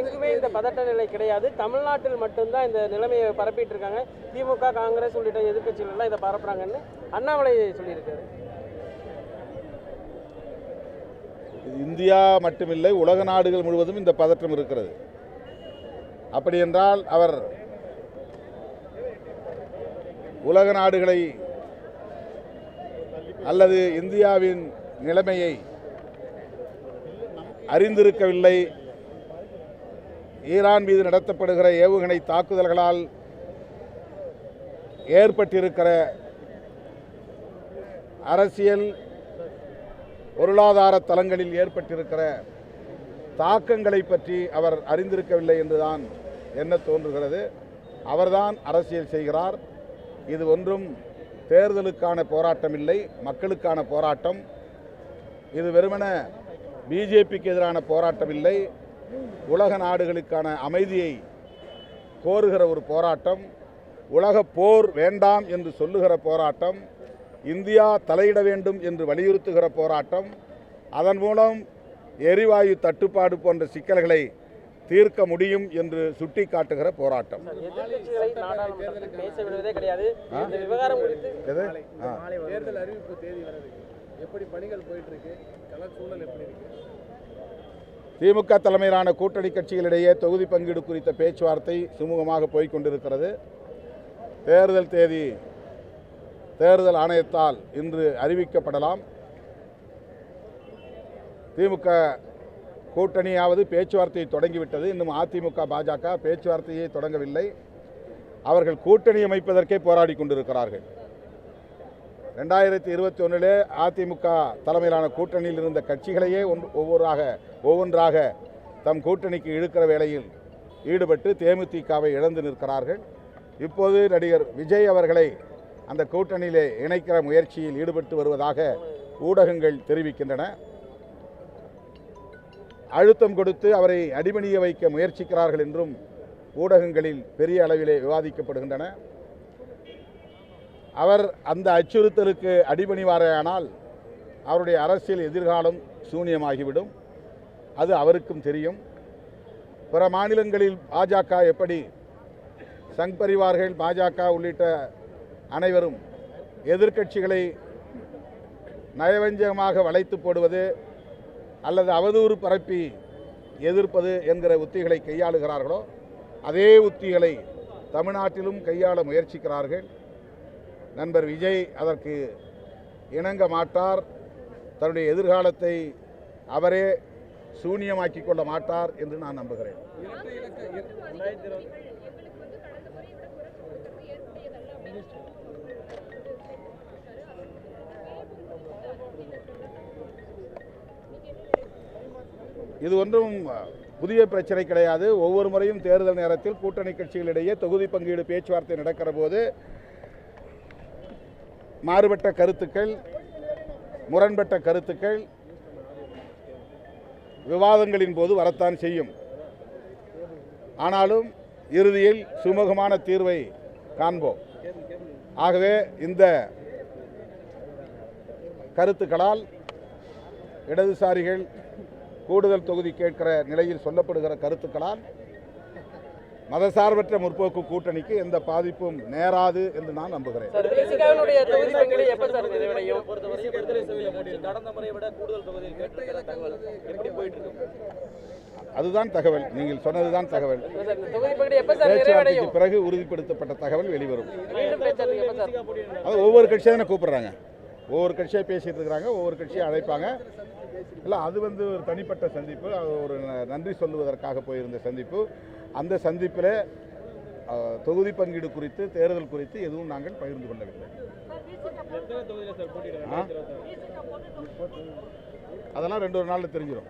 எங்குமே இந்த பதட்ட நிலை கிடையாது, தமிழ்நாட்டில் மட்டும்தான் இந்த நிலைமையை பரப்பிட்டு இருக்காங்க, திமுக காங்கிரஸ் உள்ளிட்ட எதிர்க்கட்சிகள் எல்லாம் இதை பரப்புறாங்கன்னு அண்ணாமலை சொல்லியிருக்காரு. இந்தியா மட்டுமில்லை, உலக நாடுகள் முழுவதும் இந்த பதற்றம் இருக்கிறது. அப்படி என்றால் அவர் உலக நாடுகளை அல்லது இந்தியாவின் நிலைமையை அறிந்திருக்கவில்லை. ஈரான் மீது நடத்தப்படுகிற ஏவுகணை தாக்குதல்களால் ஏற்பட்டிருக்கிற அரசியல் பொருளாதார தளங்களில் ஏற்பட்டிருக்கிற தாக்கங்களை பற்றி அவர் அறிந்திருக்கவில்லை என்றுதான் என்ன தோன்றுகிறது. அவர்தான் அரசியல் செய்கிறார். இது ஒன்றும் தேர்தலுக்கான போராட்டம் இல்லை, மக்களுக்கான போராட்டம். இது வெறுமன பிஜேபிக்கு எதிரான போராட்டம் இல்லை, உலக நாடுகளுக்கான அமைதியை கோருகிற ஒரு போராட்டம், உலக போர் வேண்டாம் என்று சொல்லுகிற போராட்டம், இந்தியா தலையிட வேண்டும் என்று வலியுறுத்துகிற போராட்டம், அதன் மூலம் எரிவாயு தட்டுப்பாடு போன்ற சிக்கல்களை தீர்க்க முடியும் என்று சுட்டிக்காட்டுகிற போராட்டம். திமுக தலைமையிலான கூட்டணி கட்சிகளிடையே தொகுதி பங்கீடு குறித்த பேச்சுவார்த்தை சுமூகமாக போய்கொண்டிருக்கிறது. தேர்தல் தேதி தேர்தல் ஆணையத்தால் இன்று அறிவிக்கப்படலாம். திமுக கூட்டணியாவது பேச்சுவார்த்தையை தொடங்கிவிட்டது. இன்னும் அதிமுக பாஜக பேச்சுவார்த்தையை தொடங்கவில்லை. அவர்கள் கூட்டணி அமைப்பதற்கே போராடி கொண்டிருக்கிறார்கள். 2021 அதிமுக தலைமையிலான கூட்டணியில் இருந்த கட்சிகளையே ஒவ்வொன்றாக தம் கூட்டணிக்கு இழுக்கிற வேளையில் ஈடுபட்டு தேமுதிகவை இழந்து நிற்கிறார்கள். இப்போது நடிகர் விஜய் அவர்களை அந்த கூட்டணியிலே இணைக்கிற முயற்சியில் ஈடுபட்டு வருவதாக ஊடகங்கள் தெரிவிக்கின்றன. அழுத்தம் கொடுத்து அவரை அடிபணிய வைக்க முயற்சிக்கிறார்கள் என்றும் ஊடகங்களில் பெரிய அளவிலே விவாதிக்கப்படுகின்றன. அவர் அந்த அச்சுறுத்தலுக்கு அடிபணிவாரேயானால் அவருடைய அரசியல் எதிர்காலம் சூனியமாகிவிடும். அது அவருக்கும் தெரியும். பிற மாநிலங்களில் பாஜக எப்படி சங் பரிவார்கள், பாஜக உள்ளிட்ட அனைவரும் எதிர்க்கட்சிகளை நயவஞ்சகமாக வளைத்து போடுவது அல்லது அவதூறு பரப்பி எதிர்ப்பது என்கிற உத்திகளை கையாளுகிறார்களோ அதே உத்திகளை தமிழ்நாட்டிலும் கையாள முயற்சிக்கிறார்கள். நண்பர் விஜய் அதற்கு இணங்க மாட்டார். தன்னுடைய எதிர்காலத்தை அவரே சூனியமாக்கி கொள்ள மாட்டார் என்று நான் நம்புகிறேன். இது ஒன்றும் புதிய பிரச்சனை கிடையாது. ஒவ்வொரு முறையும் தேர்தல் நேரத்தில் கூட்டணி கட்சிகளிடையே தொகுதி பங்கீடு பேச்சுவார்த்தை நடக்கிற போது மாறுபட்ட கருத்துக்கள், முரண்பட்ட கருத்துக்கள் விவாதங்களின் போது வரத்தான் செய்யும். ஆனாலும் இறுதியில் சுமூகமான தீர்வை காண்போம். ஆகவே இந்த கருத்துக்களால் இடதுசாரிகள் கூடுதல் தொகுதி கேட்கிற நிலையில் சொல்லப்படுகிற கருத்துக்களால் மதசார்பற்ற முற்போக்கு கூட்டணிக்கு எந்த பாதிப்பும் நேராது என்று நான் நம்புகிறேன். அதுதான் தகவல், நீங்கள் சொன்னதுதான் தகவல். பேச்சுவார்த்தைக்கு பிறகு உறுதிப்படுத்தப்பட்ட தகவல் வெளிவரும். அது ஒவ்வொரு கட்சியாக தானே கூப்பிடுறாங்க, ஒவ்வொரு கட்சியாக பேசிட்டு இருக்கிறாங்க, ஒவ்வொரு கட்சியை அழைப்பாங்க. இல்லை, அது ஒரு தனிப்பட்ட சந்திப்பு, அது ஒரு நன்றி சொல்லுவதற்காக போயிருந்த சந்திப்பு. அந்த சந்திப்பில் தொகுதி பங்கீடு குறித்து, தேர்தல் குறித்து எதுவும் நாங்கள் பகிர்ந்து கொள்ளவில்லை. அதெல்லாம் 2 நாளில் தெரிஞ்சிடும்.